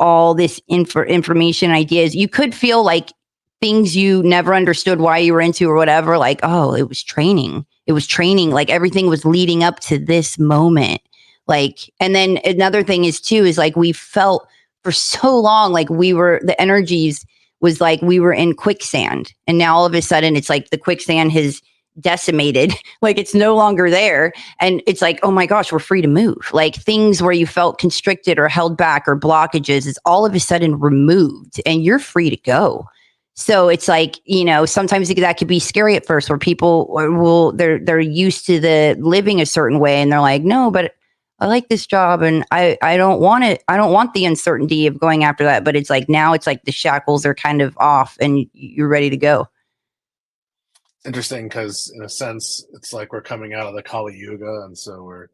all this information, ideas. You could feel like things you never understood why you were into or whatever, like, oh, it was training. It was training. Like everything was leading up to this moment. Like, and then another thing is too, is like we felt for so long like the energies was like we were in quicksand. And now all of a sudden it's like the quicksand has decimated, like it's no longer there. And it's like, oh my gosh, we're free to move. Like things where you felt constricted or held back or blockages is all of a sudden removed and you're free to go. So it's like, sometimes that could be scary at first where people they're used to the living a certain way and they're like, no, but I like this job and I don't want it. I don't want the uncertainty of going after that. But it's like now it's like the shackles are kind of off and you're ready to go. Interesting because in a sense, it's like we're coming out of the Kali Yuga. And so we're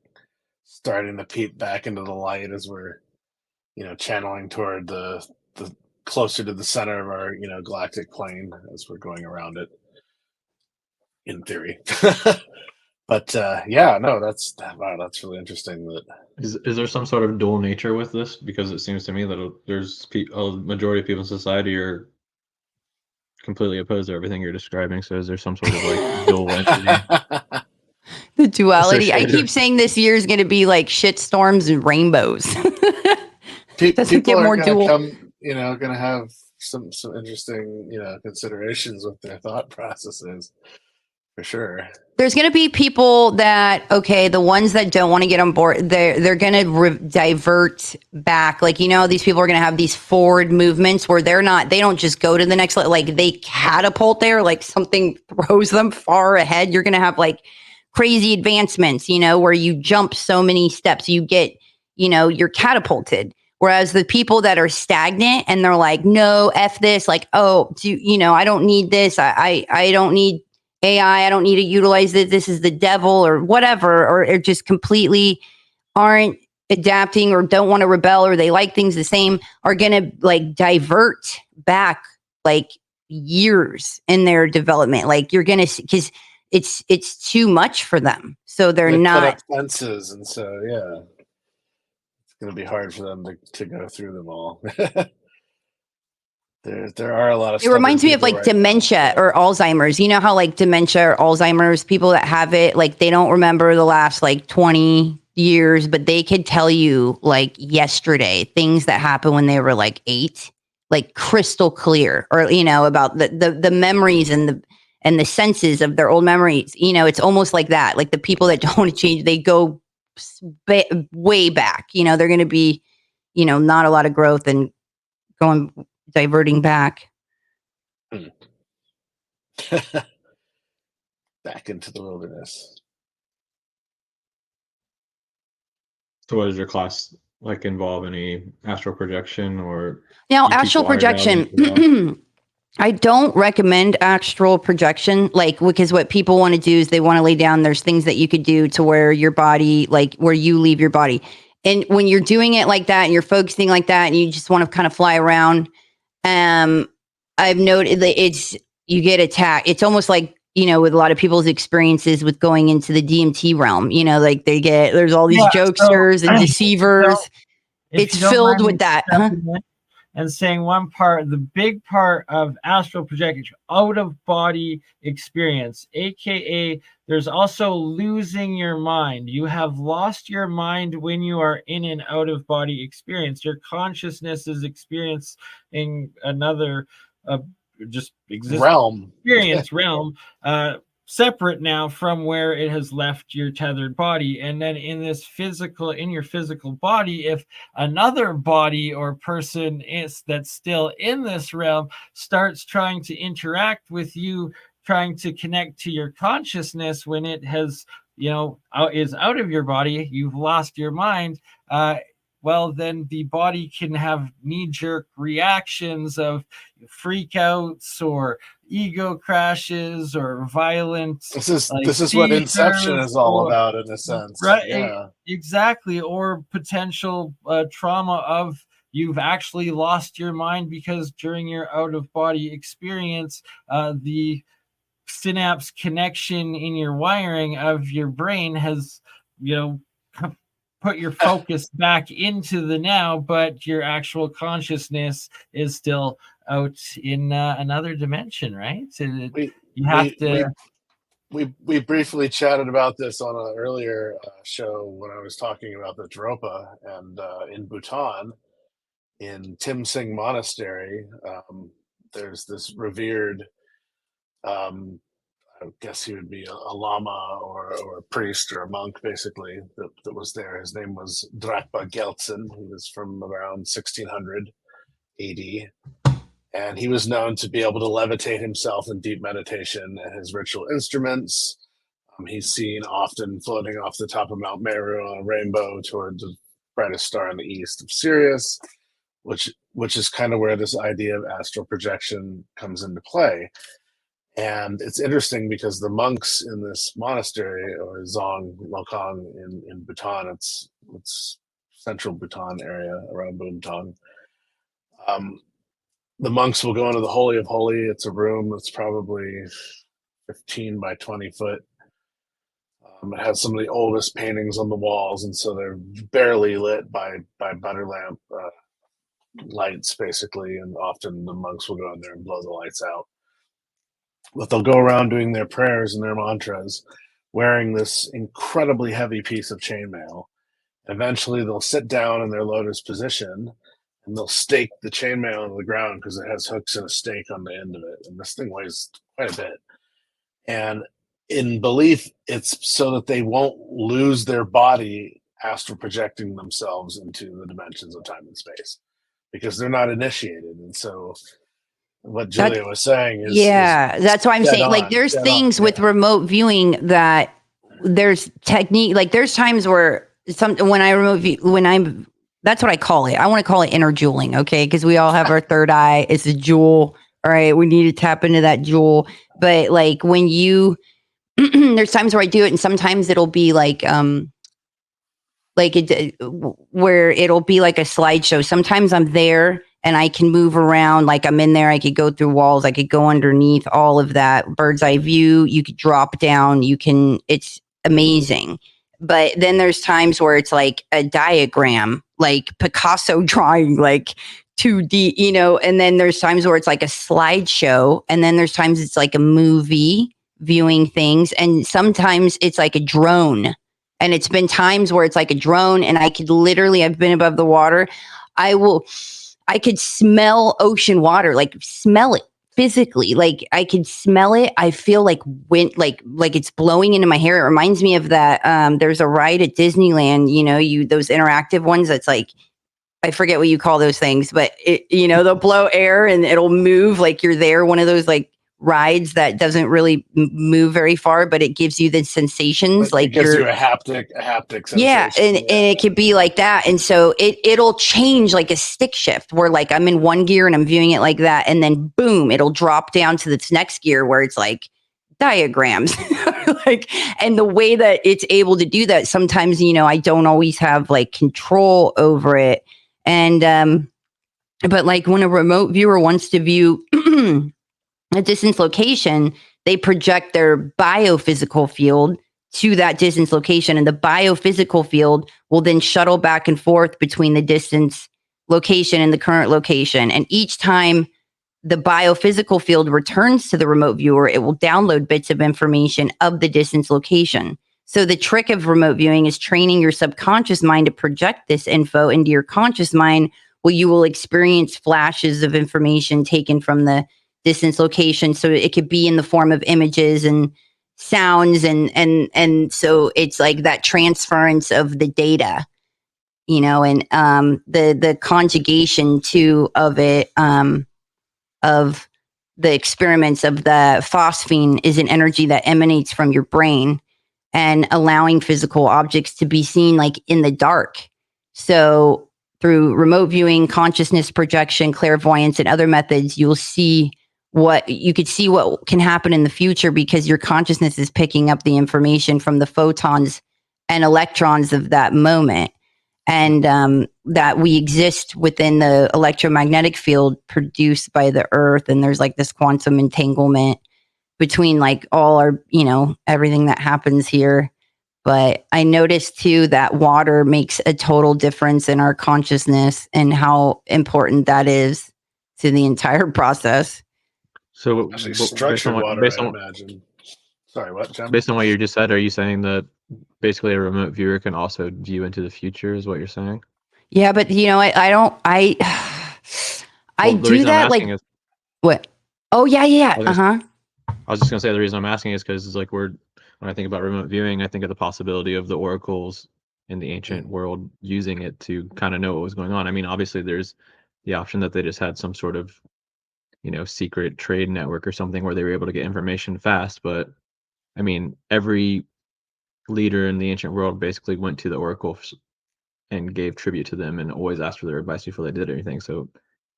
starting to peep back into the light as we're, channeling toward the closer to the center of our, galactic plane as we're going around it in theory. But that's really interesting. That is there some sort of dual nature with this? Because it seems to me that there's a majority of people in society are completely opposed to everything you're describing. So is there some sort of like dual entity? The duality. I keep saying this year is going to be like shit storms and rainbows. Doesn't get more dual. Going to have some interesting, considerations with their thought processes. For sure. There's going to be people that, the ones that don't want to get on board, they're going to divert back. Like, these people are going to have these forward movements where they don't just go to the next level. Like they catapult there, like something throws them far ahead. You're going to have like crazy advancements, where you jump so many steps, you get, you're catapulted. Whereas the people that are stagnant and they're like, no, F this, like, I don't need this. I don't need AI, I don't need to utilize it. This is the devil or whatever, or just completely aren't adapting or don't want to rebel or they like things the same, are going to like divert back like years in their development. Like you're going to, because it's too much for them. So they not put up fences. And so, yeah, it's going to be hard for them to go through them all. There are a lot of. It reminds me of like dementia or Alzheimer's. You know how like dementia or Alzheimer's, people that have it, like they don't remember the last like 20 years, but they could tell you like yesterday things that happened when they were like 8, like crystal clear, or about the memories and the senses of their old memories. It's almost like that. Like the people that don't want to change, they go way back. They're going to be, not a lot of growth and diverting back. Back into the wilderness. So what does your class like involve? Any astral projection or? Now, astral projection, I don't recommend astral projection, like, because what people want to do is they want to lay down. There's things that you could do to where your body, like where you leave your body. And when you're doing it like that and you're focusing like that and you just want to kind of fly around, I've noted that you get attacked. It's almost like, with a lot of people's experiences with going into the DMT realm, like there's all these jokesters and deceivers. It's filled with that. And saying the big part of astral projection, out of body experience, AKA there's also losing your mind. You have lost your mind when you are in an out of body experience. Your consciousness is experiencing another just existing realm, separate now from where it has left your tethered body. And then in your physical body, if another body or person that's still in this realm starts trying to interact with you, trying to connect to your consciousness when it has, is out of your body, you've lost your mind, well, then the body can have knee-jerk reactions of freakouts or ego crashes or violent. This is what Inception is all about, in a sense, right? Yeah, exactly. Or potential trauma of you've actually lost your mind because during your out-of-body experience, the synapse connection in your wiring of your brain has, put your focus back into the now, but your actual consciousness is still out in another dimension, right? So you have to. We briefly chatted about this on an earlier show when I was talking about the Dropa, and in Bhutan, in Tim Sing Monastery, there's this revered, I guess he would be a lama or a priest or a monk, basically, that was there. His name was Drakpa Geltsen. He was from around 1600 AD. And he was known to be able to levitate himself in deep meditation and his ritual instruments. He's seen often floating off the top of Mount Meru on a rainbow towards the brightest star in the east of Sirius, which is kind of where this idea of astral projection comes into play. And it's interesting because the monks in this monastery, or Zong Lokang in Bhutan, it's central Bhutan area around Bhutan. The monks will go into the Holy of Holy. It's a room that's probably 15 by 20 foot. It has some of the oldest paintings on the walls, and so they're barely lit by butter lamp lights, basically, and often the monks will go in there and blow the lights out. But they'll go around doing their prayers and their mantras, wearing this incredibly heavy piece of chainmail. Eventually, they'll sit down in their lotus position, and they'll stake the chainmail into the ground because it has hooks and a stake on the end of it. And this thing weighs quite a bit. And in belief, it's so that they won't lose their body astral projecting themselves into the dimensions of time and space, because they're not initiated. And so what Julia was saying is... that's why I'm saying, like, there's things with remote viewing that there's technique, like there's times where when I remote view, that's what I call it. I want to call it inner jeweling, okay? Because we all have our third eye. It's a jewel. All right, we need to tap into that jewel. But like when you, there's times where I do it, and sometimes it'll be like where it'll be like a slideshow. Sometimes I'm there and I can move around, like I'm in there. I could go through walls. I could go underneath, all of that. Bird's eye view. You could drop down. It's amazing. But then there's times where it's like a diagram, like Picasso drawing, like 2D, and then there's times where it's like a slideshow, and then there's times it's like a movie viewing things, and sometimes it's like a drone. And it's been times where it's like a drone, and I've been above the water. I could smell ocean water, like smell it physically. Like I could smell it. I feel like wind, like it's blowing into my hair. It reminds me of that. There's a ride at Disneyland, those interactive ones. That's like, I forget what you call those things, but they'll blow air and it'll move like you're there. One of those like rides that doesn't really move very far, but it gives you the sensations. Like it gives you a haptic sensation. Yeah, and it could be like that. And so it'll change like a stick shift where like I'm in one gear and I'm viewing it like that, and then boom, it'll drop down to this next gear where it's like diagrams. Like, and the way that it's able to do that, sometimes I don't always have like control over it. And but like when a remote viewer wants to view a distance location, they project their biophysical field to that distance location, and the biophysical field will then shuttle back and forth between the distance location and the current location. And each time the biophysical field returns to the remote viewer, it will download bits of information of the distance location. So the trick of remote viewing is training your subconscious mind to project this info into your conscious mind, where you will experience flashes of information taken from the distance location. So it could be in the form of images and sounds, and so it's like that transference of the data, and the conjugation too of it, of the experiments of the phosphine is an energy that emanates from your brain and allowing physical objects to be seen like in the dark. So through remote viewing, consciousness projection, clairvoyance, and other methods, you could see what can happen in the future, because your consciousness is picking up the information from the photons and electrons of that moment. And that we exist within the electromagnetic field produced by the earth. And there's like this quantum entanglement between like all our, everything that happens here. But I noticed too that water makes a total difference in our consciousness and how important that is to the entire process. So Actually, based on structured what water, I imagine. Sorry, what, Jem? based on what you just said, are you saying that basically a remote viewer can also view into the future? Is what you're saying? Yeah, but you know, I don't. I Well, the do reason I'm that like asking is what? Oh yeah. I was Uh huh. I was just gonna say the reason I'm asking is because it's like when I think about remote viewing, I think of the possibility of the oracles in the ancient world using it to kind of know what was going on. I mean, obviously there's the option that they just had some sort of, secret trade network or something where they were able to get information fast. But I mean, every leader in the ancient world basically went to the oracles and gave tribute to them and always asked for their advice before they did anything. So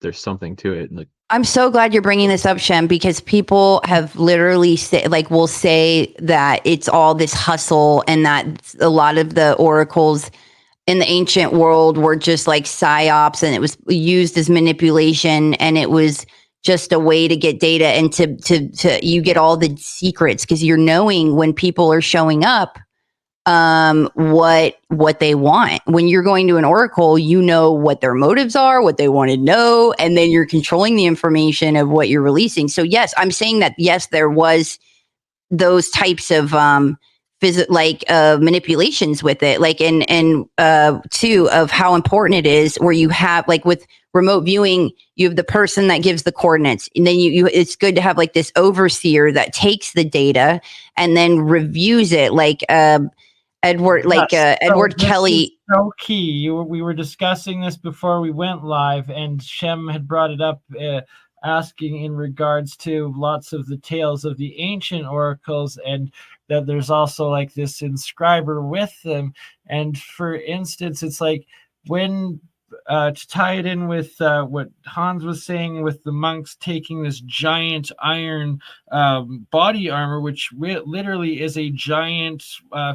there's something to it. Like, I'm so glad you're bringing this up, Shem, because people have literally will say that it's all this hustle and that a lot of the oracles in the ancient world were just like psyops and it was used as manipulation and it was just a way to get data and to you get all the secrets because you're knowing when people are showing up what they want. When you're going to an oracle, you know what their motives are, what they want to know, and then you're controlling the information of what you're releasing. So yes, I'm saying that yes, there was those types of manipulations with it, like and too of how important it is where you have like with remote viewing, you have the person that gives the coordinates and then you it's good to have like this overseer that takes the data and then reviews it like Edward, Edward Kelly. So key. We were discussing this before we went live, and Shem had brought it up, asking in regards to lots of the tales of the ancient oracles, and that there's also like this inscriber with them. And for instance, it's like when to tie it in with what Hans was saying with the monks taking this giant iron body armor, which literally is a giant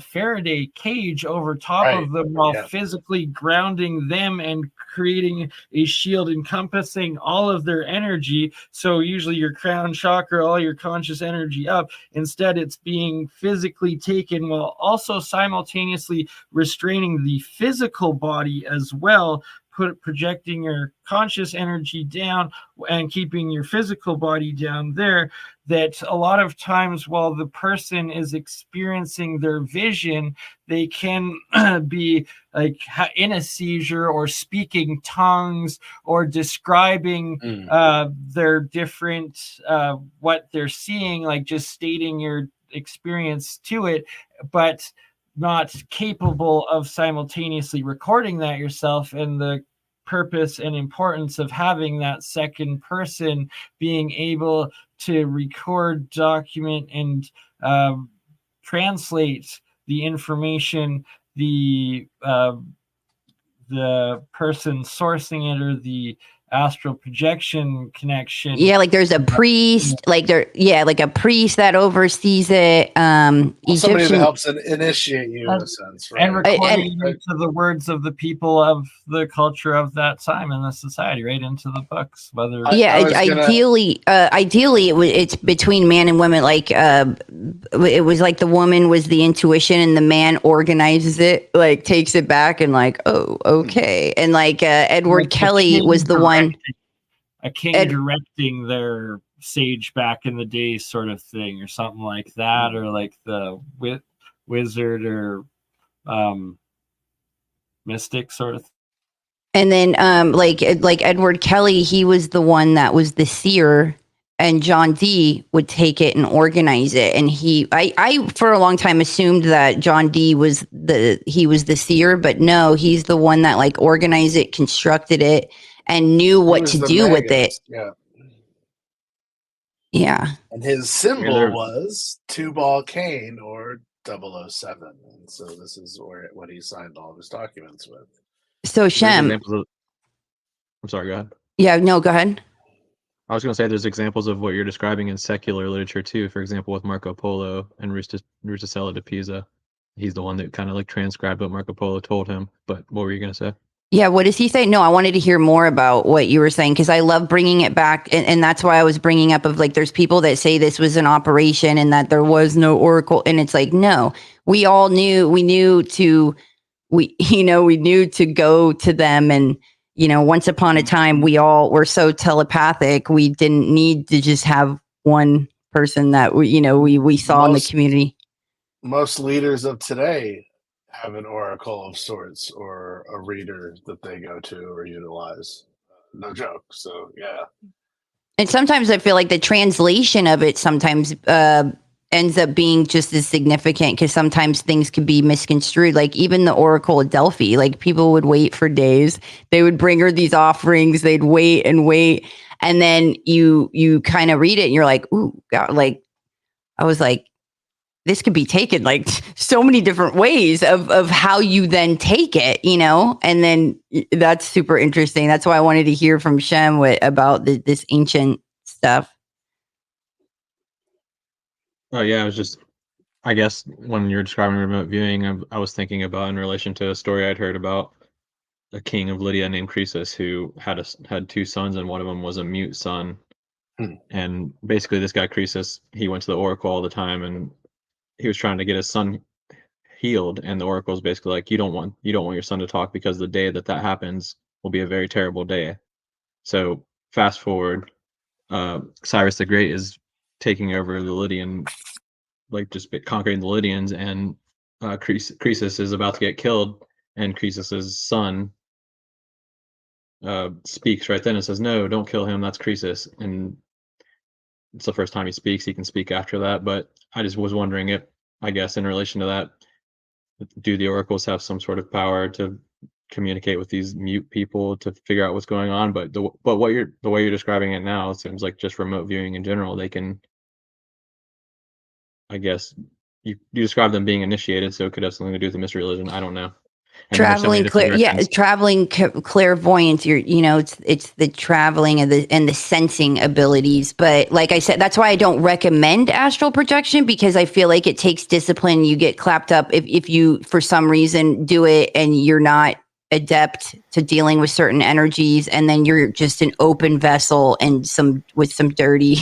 Faraday cage over top of them while physically grounding them and creating a shield encompassing all of their energy. So usually your crown chakra, all your conscious energy up. Instead, it's being physically taken while also simultaneously restraining the physical body as well, projecting your conscious energy down and keeping your physical body down there. That a lot of times while the person is experiencing their vision, they can be like in a seizure or speaking tongues or describing their different what they're seeing, like just stating your experience to it, but not capable of simultaneously recording that yourself. And the purpose and importance of having that second person being able to record, document, and translate the information, the person sourcing it or the astral projection connection. Yeah, like there's a priest, like a priest that oversees it. Somebody that helps initiate you in a sense, right? And recording into the words of the people of the culture of that time in the society, right into the books. Whether ideally, it's between man and woman. Like it was like the woman was the intuition and the man organizes it, like takes it back and like, oh, okay, and like Edward Kelly was the one. A king directing their sage back in the day sort of thing or something like that, or like the wizard or mystic sort of thing. And then like Edward Kelly, he was the one that was the seer, and John Dee would take it and organize it. And I for a long time assumed that John Dee was the seer, but no, he's the one that like organized it, constructed it, and knew what to do with it. Yeah. And his symbol was 2-ball cane or 007. And so this is what he signed all of his documents with. So Shem. I'm sorry, go ahead. Yeah, no, go ahead. I was going to say there's examples of what you're describing in secular literature too. For example, with Marco Polo and Rusticella de Pisa. He's the one that kind of like transcribed what Marco Polo told him. But what were you going to say? Yeah, what does he say? No, I wanted to hear more about what you were saying because I love bringing it back, and that's why I was bringing up of like there's people that say this was an operation and that there was no oracle, and it's like no, we all knew, we knew to go to them, and once upon a time we all were so telepathic we didn't need to just have one person that we saw in the community. Most leaders of today have an oracle of sorts or a reader that they go to or utilize. No joke. So yeah. And sometimes I feel like the translation of it sometimes ends up being just as significant because sometimes things can be misconstrued. Like even the Oracle of Delphi, like people would wait for days. They would bring her these offerings. They'd wait and wait. And then you kind of read it and you're like, ooh, God, like I was like, this could be taken like so many different ways of how you then take it, and then that's super interesting. That's why I wanted to hear from Shem about this ancient stuff. Oh yeah, I guess when you're describing remote viewing, I was thinking about in relation to a story I'd heard about a king of Lydia named Croesus who had two sons, and one of them was a mute son. And basically this guy Croesus, he went to the oracle all the time, and he was trying to get his son healed, and the oracle is basically like, you don't want your son to talk because the day that happens will be a very terrible day. So fast forward, Cyrus the Great is taking over the Lydian, like just conquering the Lydians, and Croesus is about to get killed, and Croesus's son speaks right then and says, no, don't kill him, that's Croesus. And it's the first time he speaks. He can speak after that, but I just was wondering if, I guess in relation to that, do the oracles have some sort of power to communicate with these mute people to figure out what's going on? But the way you're describing it now, it seems like just remote viewing in general, they can, I guess you describe them being initiated, so it could have something to do with the mystery religion. I don't know. And Traveling clairvoyance. It's the traveling and the sensing abilities. But like I said, that's why I don't recommend astral projection, because I feel like it takes discipline. You get clapped up if you for some reason do it and you're not adept to dealing with certain energies, and then you're just an open vessel and some dirty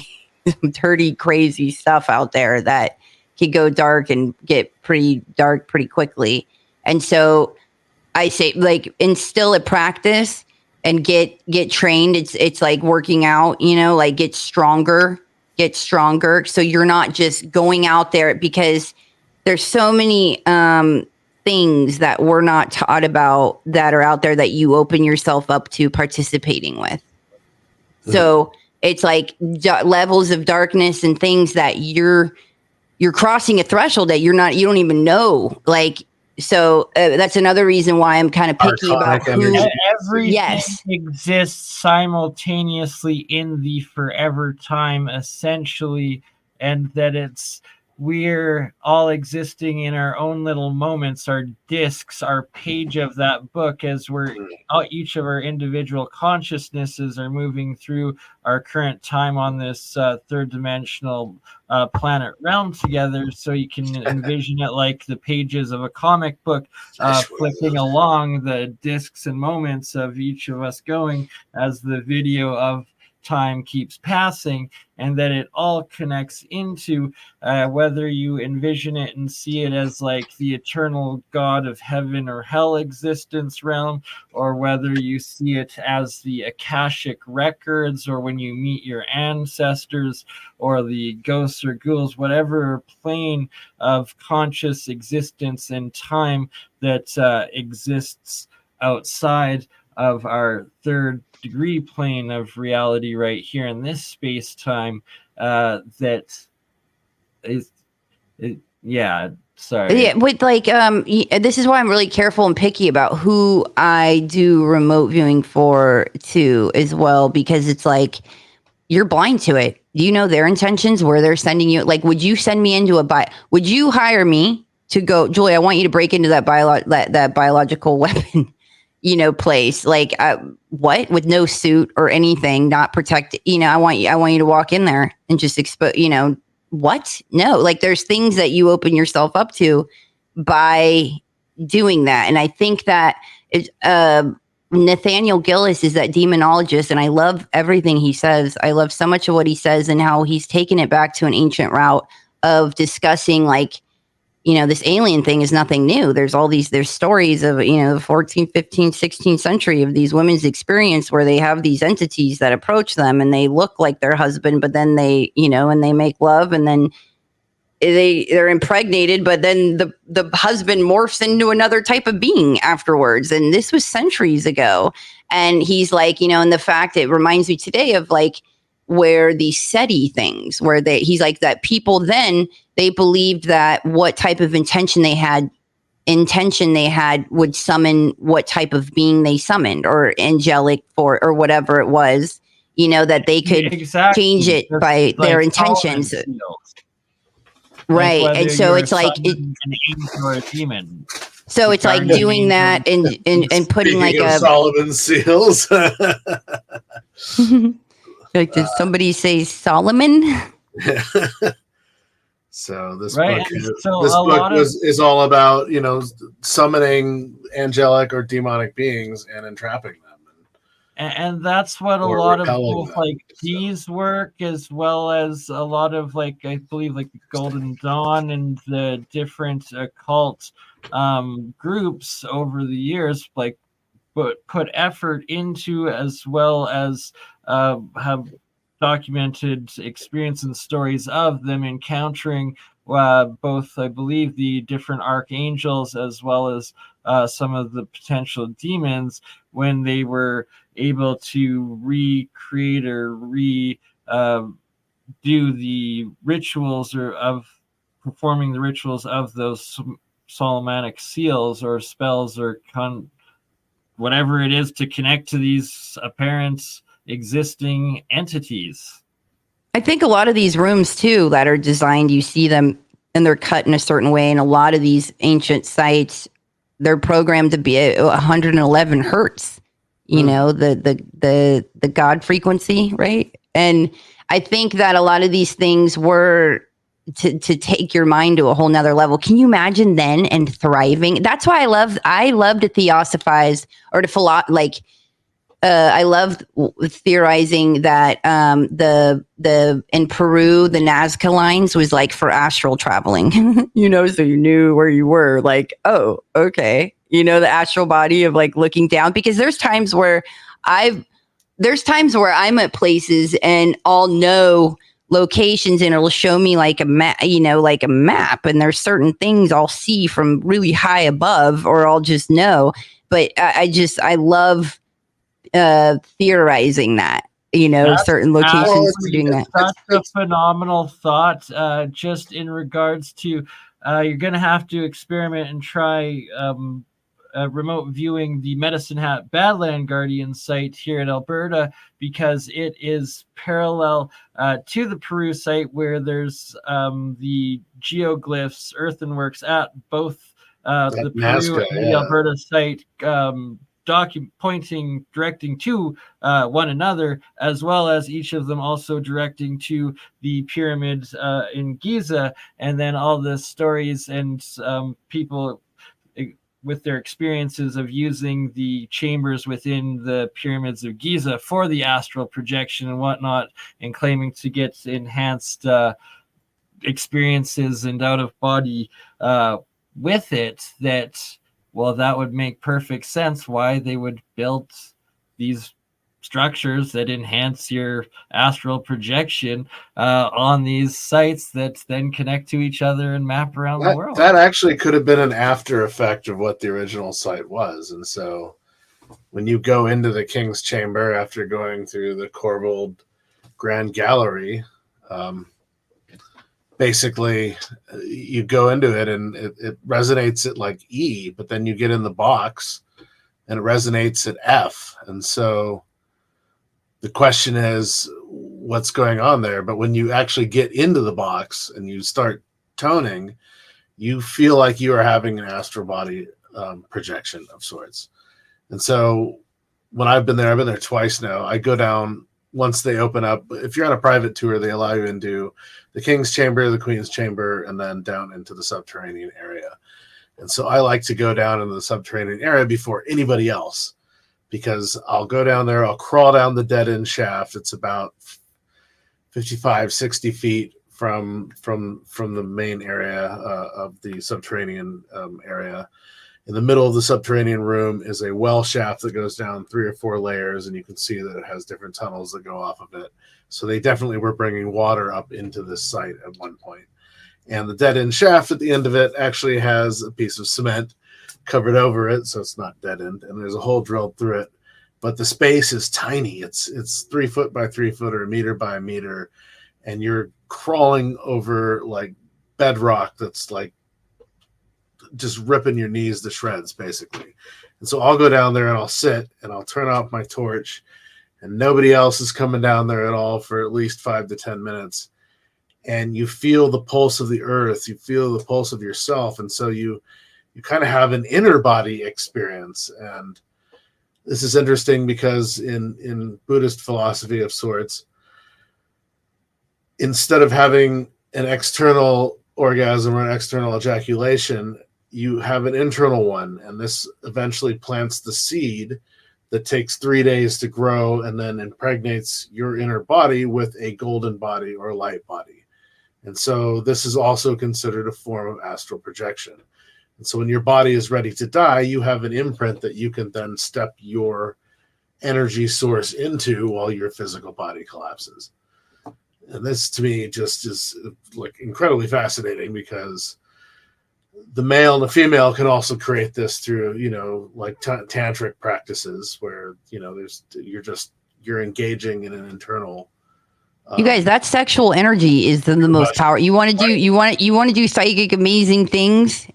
crazy stuff out there that could go dark and get pretty dark pretty quickly. And so I say, like, instill a practice and get trained. It's like working out, like get stronger. So you're not just going out there, because there's so many things that we're not taught about that are out there that you open yourself up to participating with. So it's like levels of darkness and things that you're crossing a threshold that you don't even know. Like, so that's another reason why I'm kind of picky about who. Everything exists simultaneously in the forever time, essentially, and that we're all existing in our own little moments, our discs, our page of that book, as each of our individual consciousnesses are moving through our current time on this third dimensional planet realm together. So you can envision it like the pages of a comic book, flipping along the discs and moments of each of us going as the video of time keeps passing, and that it all connects into whether you envision it and see it as like the eternal God of heaven or hell existence realm, or whether you see it as the Akashic records, or when you meet your ancestors, or the ghosts or ghouls, whatever plane of conscious existence and time that exists outside of our third degree plane of reality right here in this space time, sorry. Yeah, with like this is why I'm really careful and picky about who I do remote viewing for too, as well, because it's like you're blind to it. Do you know their intentions, where they're sending you? Like, would you send me into would you hire me to go, Julie, I want you to break into that biological weapon place, like what, with no suit or anything, not protected, I want you to walk in there and just expose, what? No, like there's things that you open yourself up to by doing that. And I think that Nathaniel Gillis is that demonologist, and I love everything he says. I love so much of what he says and how he's taken it back to an ancient route of discussing, like, you know, this alien thing is nothing new. There's stories of, you know, the 14th, 15th, 16th century of these women's experience where they have these entities that approach them and they look like their husband, but then they, you know, and they make love, and then they're impregnated, but then the husband morphs into another type of being afterwards. And this was centuries ago. And he's like, you know, and the fact, it reminds me today of like where the SETI things, where he's like that people then, they believed that what type of intention they had would summon what type of being they summoned, or angelic or whatever it was, you know, that they could change it by their intentions. Right. Like and so it's like an angel or a demon. So it's like doing that and putting like a Solomon seals. Like, did somebody say Solomon? So this Right, book is all about, you know, summoning angelic or demonic beings and entrapping them. And that's what a lot of both like these work, as well as a lot of like, I believe like Golden Dawn and the different occult groups over the years, like put effort into, as well as have documented experience and stories of them encountering both, I believe, the different archangels, as well as some of the potential demons, when they were able to recreate or do the rituals, or of performing the rituals of those Solomonic seals or spells, or whatever it is, to connect to these apparent existing entities. I think a lot of these rooms too that are designed, you see them and they're cut in a certain way, and a lot of these ancient sites, they're programmed to be 111 hertz. You know, the God frequency, right? And I think that a lot of these things were to take your mind to a whole nother level. Can you imagine then and thriving? That's why I love to theosophize, or to I love theorizing that the in Peru, the Nazca lines was like for astral traveling, you know, so you knew where you were, like, oh, okay. You know, the astral body of like looking down, because there's times where I'm at places and I'll know locations and it'll show me like a map, you know, like a map. And there's certain things I'll see from really high above, or I'll just know. But I love theorizing that, you know, certain locations doing that. Such a phenomenal thought, just in regards to you're going to have to experiment and try remote viewing the Medicine Hat Badland Guardian site here in Alberta, because it is parallel to the Peru site, where there's the geoglyphs, earthenworks at both the Peru and the Alberta site, directing to one another, as well as each of them also directing to the pyramids in Giza, and then all the stories and people with their experiences of using the chambers within the pyramids of Giza for the astral projection and whatnot, and claiming to get enhanced experiences and out of body with it. That, well, that would make perfect sense why they would build these structures that enhance your astral projection on these sites that then connect to each other and map around the world. That actually could have been an after effect of what the original site was. And so when you go into the King's Chamber after going through the Corvold Grand Gallery, basically you go into it and it resonates at like E, but then you get in the box and it resonates at F. And so the question is, what's going on there? But when you actually get into the box and you start toning, you feel like you are having an astral body projection of sorts. And so when I've been there twice now. I go down once they open up. If you're on a private tour, they allow you into the King's Chamber, the Queen's Chamber, and then down into the subterranean area. And so I like to go down into the subterranean area before anybody else, because I'll go down there, I'll crawl down the dead end shaft. It's about 55, 60 feet from the main area of the subterranean area. In the middle of the subterranean room is a well shaft that goes down 3 or 4 layers, and you can see that it has different tunnels that go off of it. So they definitely were bringing water up into this site at one point. And the dead end shaft at the end of it actually has a piece of cement covered over it, so it's not dead end, and there's a hole drilled through it. But the space is tiny. It's 3 foot by 3 foot or a meter by a meter, and you're crawling over like bedrock that's like just ripping your knees to shreds, basically. And so I'll go down there and I'll sit and I'll turn off my torch, and nobody else is coming down there at all for at least 5 to 10 minutes. And you feel the pulse of the earth, you feel the pulse of yourself, and so you kind of have an inner body experience. And this is interesting because in Buddhist philosophy of sorts, instead of having an external orgasm or an external ejaculation, you have an internal one, and this eventually plants the seed that takes 3 days to grow and then impregnates your inner body with a golden body or a light body. And so this is also considered a form of astral projection. And so when your body is ready to die, you have an imprint that you can then step your energy source into while your physical body collapses. And this to me just is like incredibly fascinating, because the male and the female can also create this through, like tantric practices where, you're engaging in an internal. You guys, that sexual energy is the most power. You want to do psychic amazing things,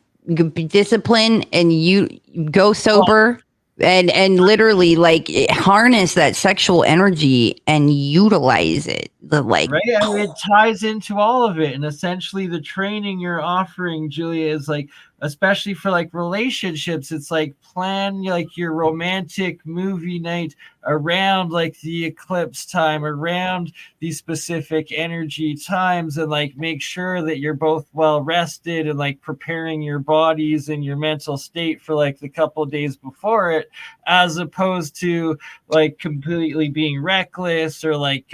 be disciplined, and you go sober and literally like harness that sexual energy and utilize it. Right, I mean, it ties into all of it, and essentially the training you're offering, Julia, is like, especially for like relationships, it's like plan like your romantic movie night around like the eclipse time, around these specific energy times, and like make sure that you're both well rested and like preparing your bodies and your mental state for like the couple of days before it, as opposed to like completely being reckless or like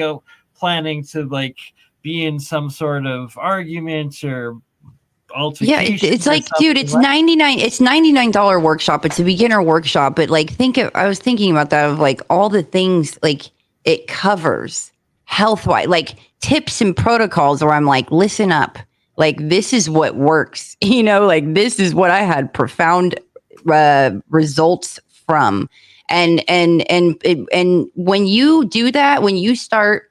planning to like be in some sort of argument or altercation. Yeah, it's like, dude, it's $99 workshop. It's a beginner workshop, but like I was thinking about that, of like all the things like it covers health-wise, like tips and protocols where I'm like, listen up, like this is what works, like this is what I had profound results from. And when you do that, when you start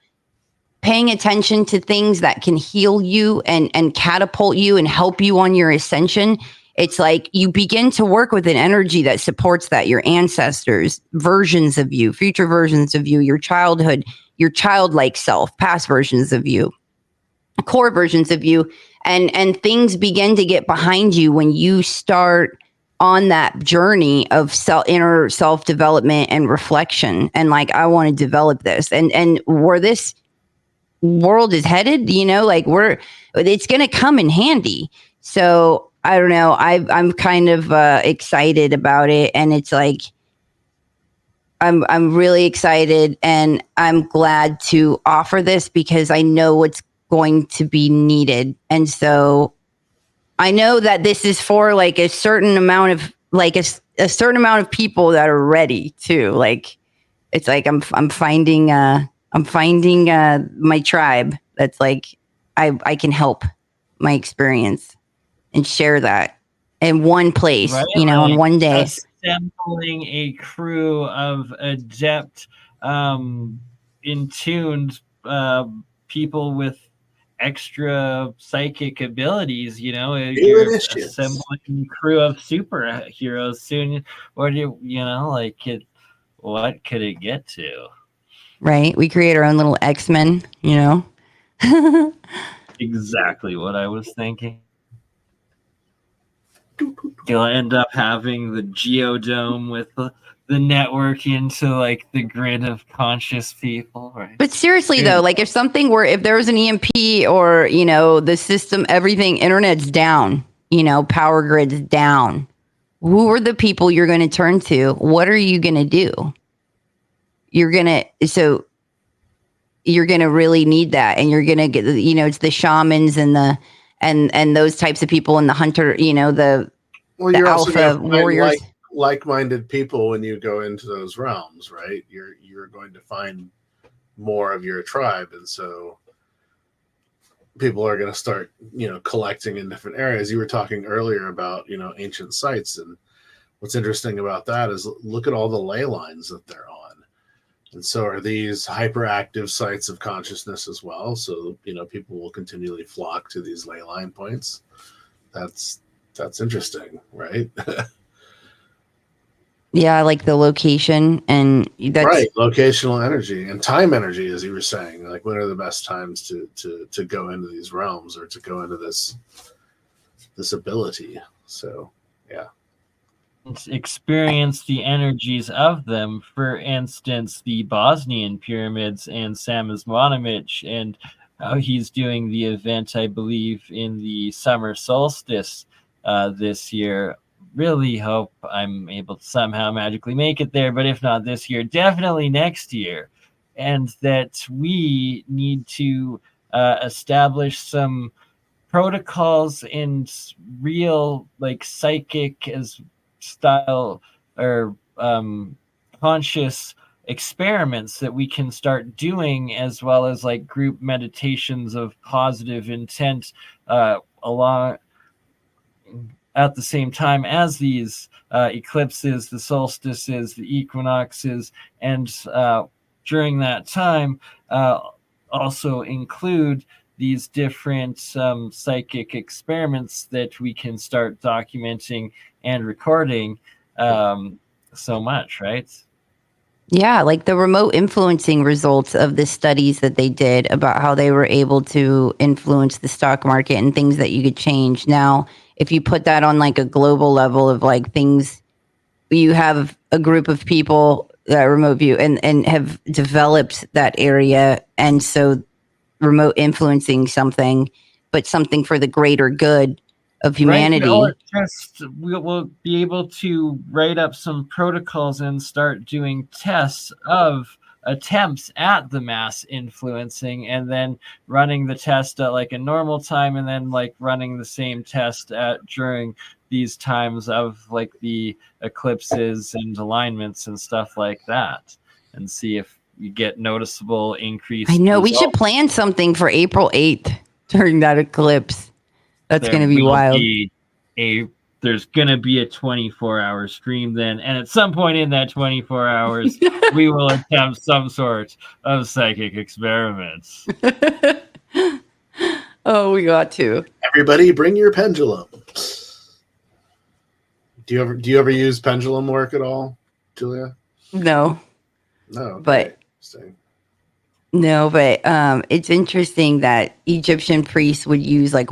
paying attention to things that can heal you and catapult you and help you on your ascension, it's like you begin to work with an energy that supports that, your ancestors, versions of you, future versions of you, your childhood, your childlike self, past versions of you, core versions of you, and things begin to get behind you when you start on that journey of inner self-development and reflection. And like, I want to develop this, and where this world is headed, like it's going to come in handy. So I don't know. I'm kind of excited about it, and it's like I'm really excited, and I'm glad to offer this because I know what's going to be needed. And so I know that this is for like a certain amount of a certain amount of people that are ready too. Like it's like I'm finding my tribe that's like I can help my experience and share that in one place, right? In one day. Assembling a crew of adept, in tuned people with extra psychic abilities. You're assembling a crew of superheroes soon. What what could it get to? Right, we create our own little X-Men, Exactly what I was thinking. You'll end up having the geodome with the network into like the grid of conscious people, right? But seriously though, like if there was an EMP or the system, everything, internet's down, power grid's down, who are the people you're going to turn to? What are you going to do? you're gonna really need that, and you're gonna get, it's the shamans and the and those types of people, and the hunter, the You're also alpha going to find warriors. like-minded people when you go into those realms, right? You're going to find more of your tribe, and so people are going to start, collecting in different areas. You were talking earlier about, ancient sites, and what's interesting about that is look at all the ley lines that they're on. And so are these hyperactive sites of consciousness as well. So, people will continually flock to these ley line points. That's interesting, right? Yeah, like the location, and that's right. Locational energy and time energy, as you were saying. Like, when are the best times to go into these realms, or to go into this ability? So, yeah. Experience the energies of them. For instance, the Bosnian pyramids and Sam Osmanovic, and how he's doing the event, I believe, in the summer solstice this year. Really hope I'm able to somehow magically make it there, but if not this year, definitely next year. And that we need to establish some protocols and real, like, psychic as style or conscious experiments that we can start doing, as well as like group meditations of positive intent along at the same time as these eclipses, the solstices, the equinoxes, and during that time also include these different psychic experiments that we can start documenting and recording so much, right? Yeah, like the remote influencing results of the studies that they did about how they were able to influence the stock market and things that you could change. Now, if you put that on like a global level of like things, you have a group of people that remote view and have developed that area. And so remote influencing something, but something for the greater good of humanity. Right? Or just we'll be able to write up some protocols and start doing tests of attempts at the mass influencing, and then running the test at like a normal time, and then like running the same test at during these times of like the eclipses and alignments and stuff like that, and see if you get noticeable increase. I know we should plan something for April 8th during that eclipse. That's going to be wild. There's going to be a 24-hour stream then. And at some point in that 24 hours, we will attempt some sort of psychic experiments. Oh, we got to. Everybody bring your pendulum. Do you ever use pendulum work at all, Julia? No. No. Okay. But no, but it's interesting that Egyptian priests would use like